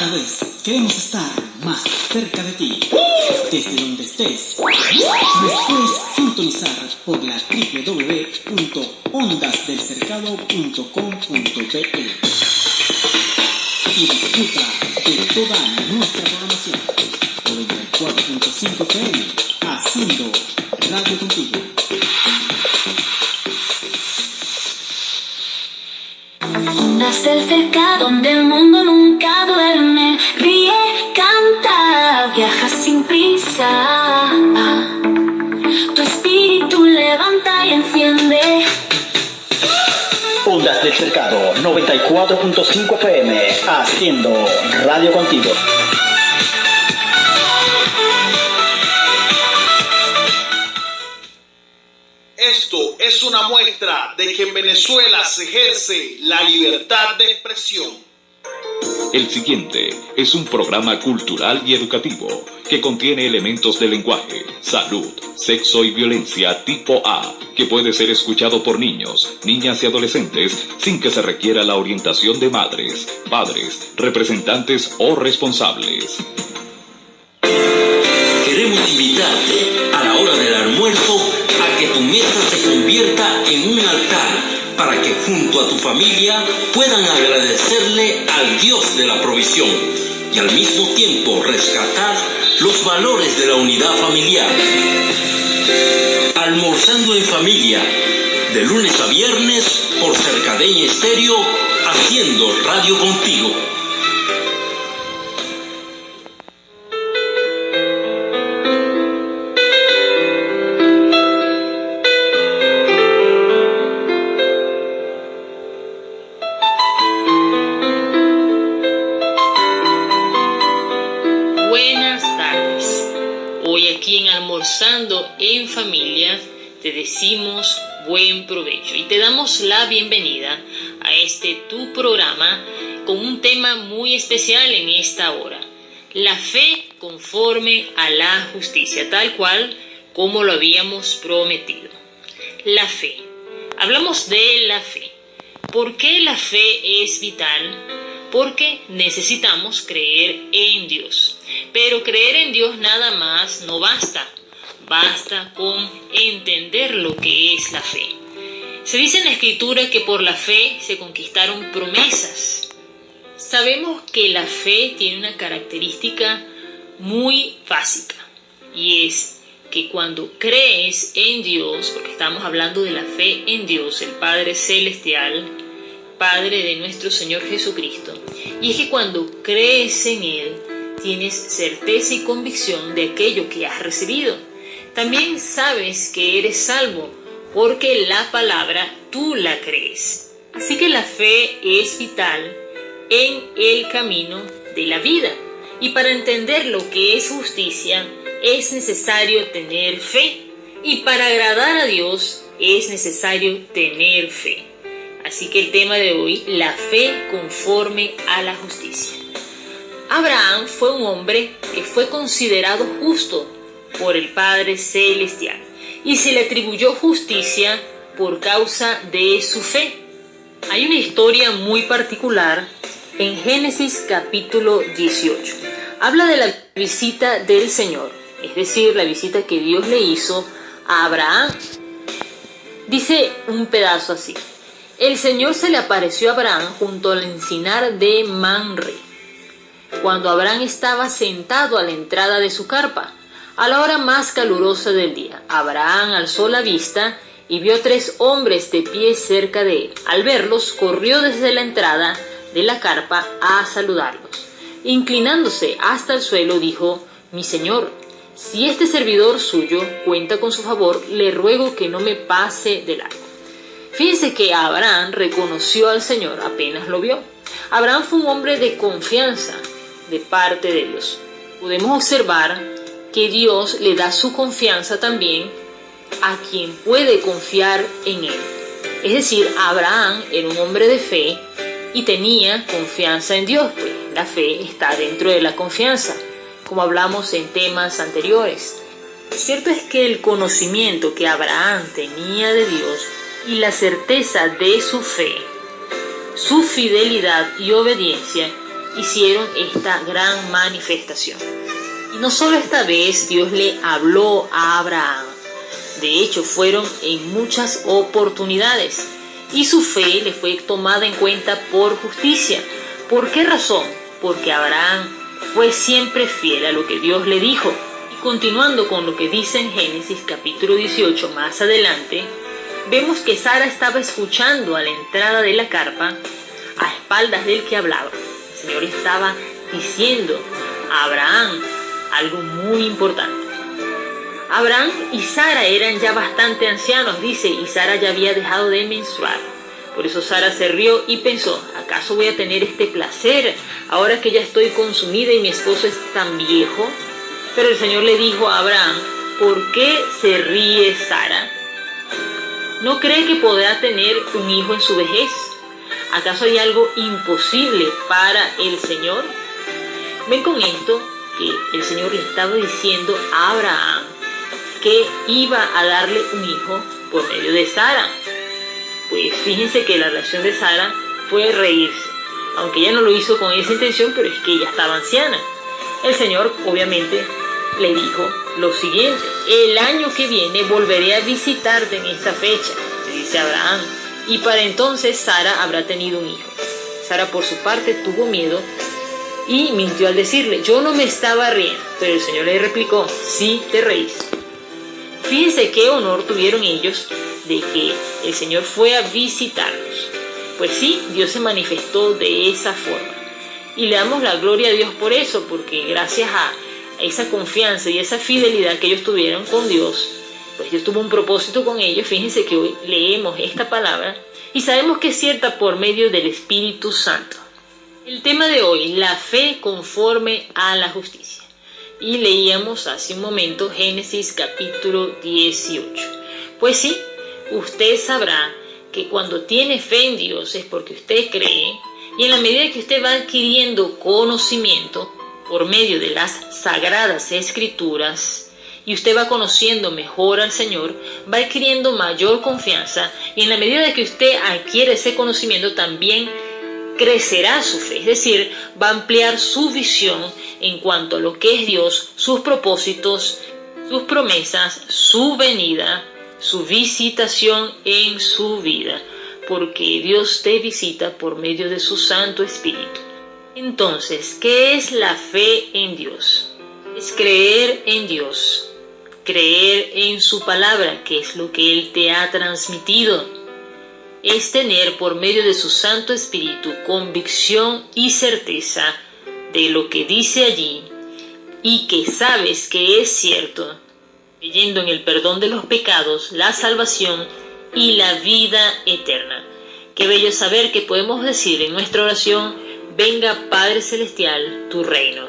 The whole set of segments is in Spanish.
Cada vez queremos estar más cerca de ti, desde donde estés. Nos puedes sintonizar por la www.ondasdelcercado.com.be y disfruta de toda nuestra programación. 94.5 FM, haciendo radio contigo. Ondas del cercado, donde el mundo nunca duerme, ríe, canta, viaja sin prisa. Tu espíritu levanta y enciende. Ondas del Cercado, 94.5 FM, haciendo radio contigo. Esto es una muestra de que en Venezuela se ejerce la libertad de expresión. El siguiente es un programa cultural y educativo que contiene elementos de lenguaje, salud, sexo y violencia tipo A, que puede ser escuchado por niños, niñas y adolescentes sin que se requiera la orientación de madres, padres, representantes o responsables. Queremos invitarte a la hora del almuerzo a que tu mesa se convierta en un altar para que junto a tu familia puedan agradecerle al Dios de la provisión y al mismo tiempo rescatar los valores de la unidad familiar. Almorzando en familia, de lunes a viernes por Cercadeña Estéreo, haciendo radio contigo. Almorzando en familia, te decimos buen provecho y te damos la bienvenida a este tu programa con un tema muy especial en esta hora: la fe conforme a la justicia, tal cual como lo habíamos prometido. La fe. Hablamos de la fe. ¿Por qué la fe es vital? Porque necesitamos creer en Dios. Pero creer en Dios nada más no basta. Basta con entender lo que es la fe. Se dice en la Escritura que por la fe se conquistaron promesas. Sabemos que la fe tiene una característica muy básica, y es que cuando crees en Dios, porque estamos hablando de la fe en Dios, el Padre Celestial, Padre de nuestro Señor Jesucristo, y es que cuando crees en Él, tienes certeza y convicción de aquello que has recibido. También sabes que eres salvo, porque la palabra tú la crees. Así que la fe es vital en el camino de la vida. Y para entender lo que es justicia, es necesario tener fe. Y para agradar a Dios, es necesario tener fe. Así que el tema de hoy, la fe conforme a la justicia. Abraham fue un hombre que fue considerado justo por el Padre Celestial y se le atribuyó justicia por causa de su fe. Hay una historia muy particular en Génesis capítulo 18. Habla de la visita del Señor, es decir, la visita que Dios le hizo a Abraham. Dice un pedazo así: el Señor se le apareció a Abraham junto al encinar de Mamre, cuando Abraham estaba sentado a la entrada de su carpa, a la hora más calurosa del día. Abraham alzó la vista y vio 3 hombres de pie cerca de él. Al verlos, corrió desde la entrada de la carpa a saludarlos. Inclinándose hasta el suelo, dijo: mi señor, si este servidor suyo cuenta con su favor, le ruego que no me pase de largo. Fíjense que Abraham reconoció al Señor apenas lo vio. Abraham fue un hombre de confianza de parte de Dios. Podemos observar que Dios le da su confianza también a quien puede confiar en él. Es decir, Abraham era un hombre de fe y tenía confianza en Dios, pues la fe está dentro de la confianza, como hablamos en temas anteriores. Lo cierto es que el conocimiento que Abraham tenía de Dios y la certeza de su fe, su fidelidad y obediencia hicieron esta gran manifestación. Y no solo esta vez Dios le habló a Abraham, de hecho fueron en muchas oportunidades y su fe le fue tomada en cuenta por justicia. ¿Por qué razón? Porque Abraham fue siempre fiel a lo que Dios le dijo. Y continuando con lo que dice en Génesis capítulo 18 más adelante, vemos que Sara estaba escuchando a la entrada de la carpa a espaldas del que hablaba. El Señor estaba diciendo a Abraham algo muy importante. Abraham y Sara eran ya bastante ancianos, dice, y Sara ya había dejado de menstruar. Por eso Sara se rió y pensó, ¿acaso voy a tener este placer ahora que ya estoy consumida y mi esposo es tan viejo? Pero el Señor le dijo a Abraham, ¿por qué se ríe Sara? ¿No cree que podrá tener un hijo en su vejez? ¿Acaso hay algo imposible para el Señor? Ven con esto que el Señor le estaba diciendo a Abraham que iba a darle un hijo por medio de Sara. Pues fíjense que la reacción de Sara fue reírse, aunque ella no lo hizo con esa intención, pero es que ella estaba anciana. El Señor obviamente le dijo lo siguiente, el año que viene volveré a visitarte en esta fecha, le dice Abraham, y para entonces Sara habrá tenido un hijo. Sara por su parte tuvo miedo y mintió al decirle, yo no me estaba riendo, pero el Señor le replicó, sí te reíste. Fíjense qué honor tuvieron ellos de que el Señor fue a visitarlos. Pues sí, Dios se manifestó de esa forma. Y le damos la gloria a Dios por eso, porque gracias a esa confianza y esa fidelidad que ellos tuvieron con Dios, pues Dios tuvo un propósito con ellos. Fíjense que hoy leemos esta palabra y sabemos que es cierta por medio del Espíritu Santo. El tema de hoy, la fe conforme a la justicia. Y leíamos hace un momento Génesis capítulo 18. Pues sí, usted sabrá que cuando tiene fe en Dios es porque usted cree, y en la medida que usted va adquiriendo conocimiento por medio de las sagradas escrituras, y usted va conociendo mejor al Señor, va adquiriendo mayor confianza, y en la medida de que usted adquiere ese conocimiento también crecerá su fe, es decir, va a ampliar su visión en cuanto a lo que es Dios, sus propósitos, sus promesas, su venida, su visitación en su vida, porque Dios te visita por medio de su Santo Espíritu. Entonces, ¿qué es la fe en Dios? Es creer en Dios, creer en su palabra, que es lo que Él te ha transmitido. Es tener por medio de su Santo Espíritu convicción y certeza de lo que dice allí y que sabes que es cierto, creyendo en el perdón de los pecados, la salvación y la vida eterna. Qué bello saber que podemos decir en nuestra oración, venga Padre Celestial, tu reino.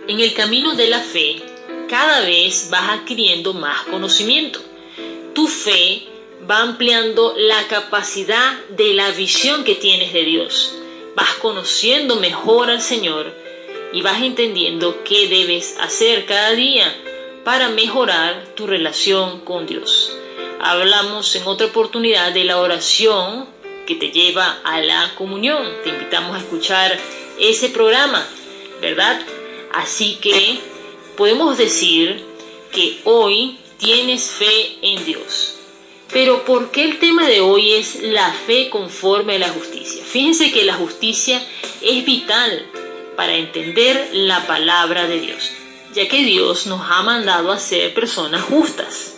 En el camino de la fe, cada vez vas adquiriendo más conocimiento. Tu fe va ampliando la capacidad de la visión que tienes de Dios. Vas conociendo mejor al Señor y vas entendiendo qué debes hacer cada día para mejorar tu relación con Dios. Hablamos en otra oportunidad de la oración que te lleva a la comunión. Te invitamos a escuchar ese programa, ¿verdad? Así que podemos decir que hoy tienes fe en Dios. Pero ¿por qué el tema de hoy es la fe conforme a la justicia? Fíjense que la justicia es vital para entender la palabra de Dios, ya que Dios nos ha mandado a ser personas justas.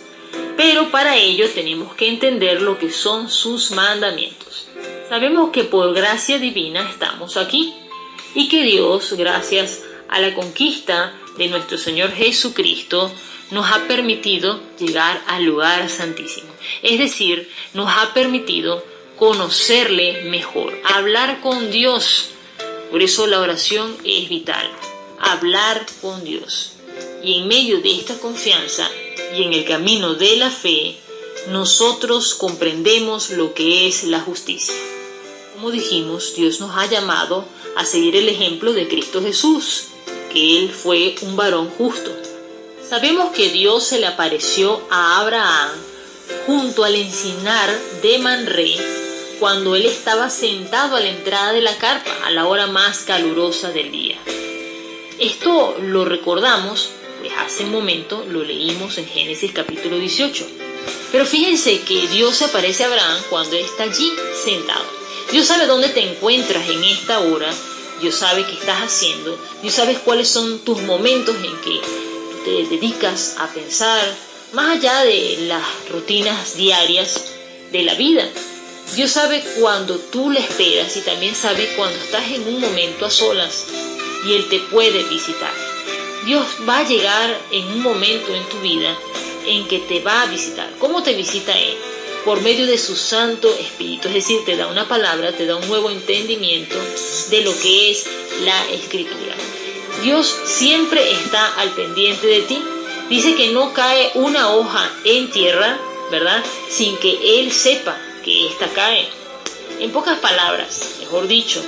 Pero para ello tenemos que entender lo que son sus mandamientos. Sabemos que por gracia divina estamos aquí y que Dios, gracias a la conquista de nuestro Señor Jesucristo, nos ha permitido llegar al lugar santísimo. Es decir, nos ha permitido conocerle mejor, hablar con Dios. Por eso la oración es vital, hablar con Dios. Y en medio de esta confianza y en el camino de la fe, nosotros comprendemos lo que es la justicia. Como dijimos, Dios nos ha llamado a seguir el ejemplo de Cristo Jesús, que Él fue un varón justo. Sabemos que Dios se le apareció a Abraham junto al encinar de Manré cuando él estaba sentado a la entrada de la carpa a la hora más calurosa del día. Esto lo recordamos, pues hace un momento lo leímos en Génesis capítulo 18. Pero fíjense que Dios se aparece a Abraham cuando él está allí sentado. Dios sabe dónde te encuentras en esta hora, Dios sabe qué estás haciendo, Dios sabe cuáles son tus momentos en que te dedicas a pensar más allá de las rutinas diarias de la vida. Dios sabe cuando tú le esperas y también sabe cuando estás en un momento a solas y Él te puede visitar. Dios va a llegar en un momento en tu vida en que te va a visitar. ¿Cómo te visita Él? Por medio de su Santo Espíritu, es decir, te da una palabra, te da un nuevo entendimiento de lo que es la Escritura. Dios siempre está al pendiente de ti. Dice que no cae una hoja en tierra, ¿verdad?, sin que Él sepa que ésta cae. En pocas palabras, mejor dicho,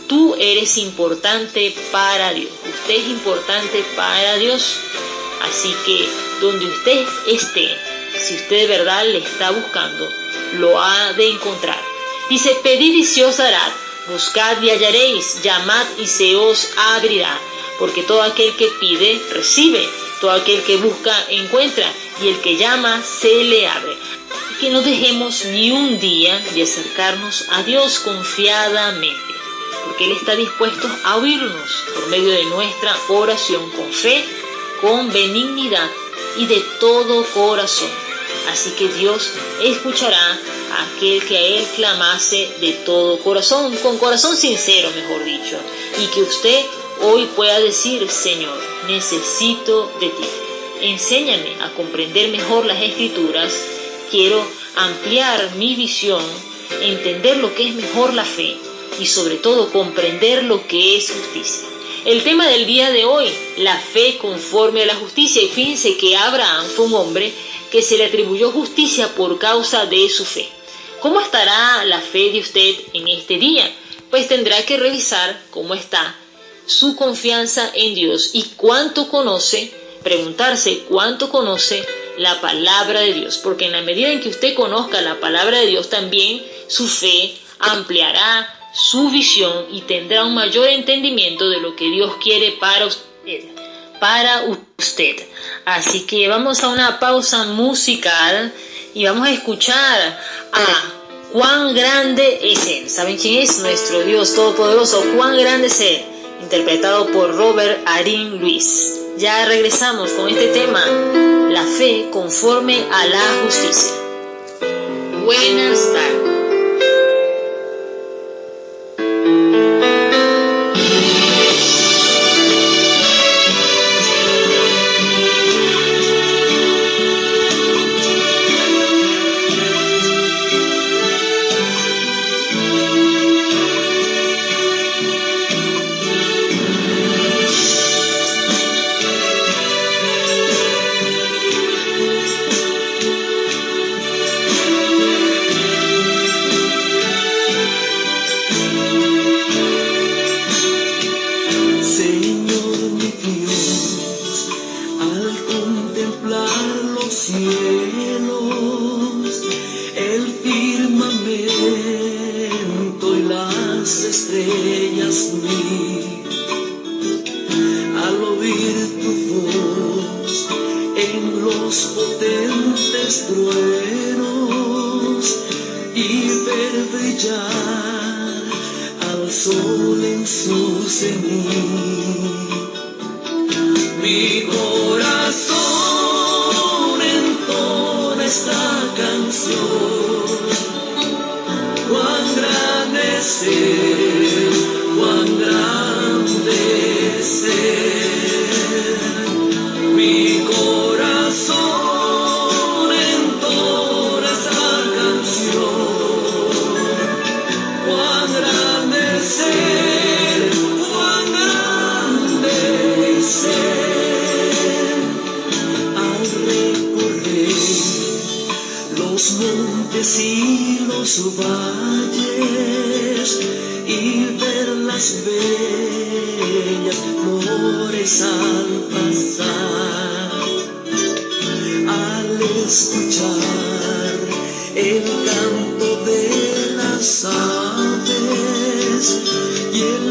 tú eres importante para Dios. Usted es importante para Dios. Así que donde usted esté, si usted de verdad le está buscando, lo ha de encontrar. Dice, pedid y se os dará, buscad y hallaréis, llamad y se os abrirá. Porque todo aquel que pide, recibe. Todo aquel que busca, encuentra. Y el que llama, se le abre. Que no dejemos ni un día de acercarnos a Dios confiadamente, porque Él está dispuesto a oírnos por medio de nuestra oración con fe, con benignidad y de todo corazón. Así que Dios escuchará a aquel que a Él clamase de todo corazón, con corazón sincero, mejor dicho, y que usted hoy pueda decir, Señor, necesito de ti. Enséñame a comprender mejor las Escrituras. Quiero ampliar mi visión, entender lo que es mejor la fe y sobre todo comprender lo que es justicia. El tema del día de hoy, la fe conforme a la justicia. Y fíjense que Abraham fue un hombre que se le atribuyó justicia por causa de su fe. ¿Cómo estará la fe de usted en este día? Pues tendrá que revisar cómo está su confianza en Dios y cuánto conoce, preguntarse cuánto conoce la palabra de Dios, porque en la medida en que usted conozca la palabra de Dios, también su fe ampliará su visión y tendrá un mayor entendimiento de lo que Dios quiere para usted. Así que vamos a una pausa musical y vamos a escuchar a Cuán grande es Él. ¿Saben quién es? Nuestro Dios Todopoderoso. Cuán grande es Él, interpretado por Robert Arín Luis. Ya regresamos con este tema, la fe conforme a la justicia. Buenas tardes. Escuchar el canto de las y el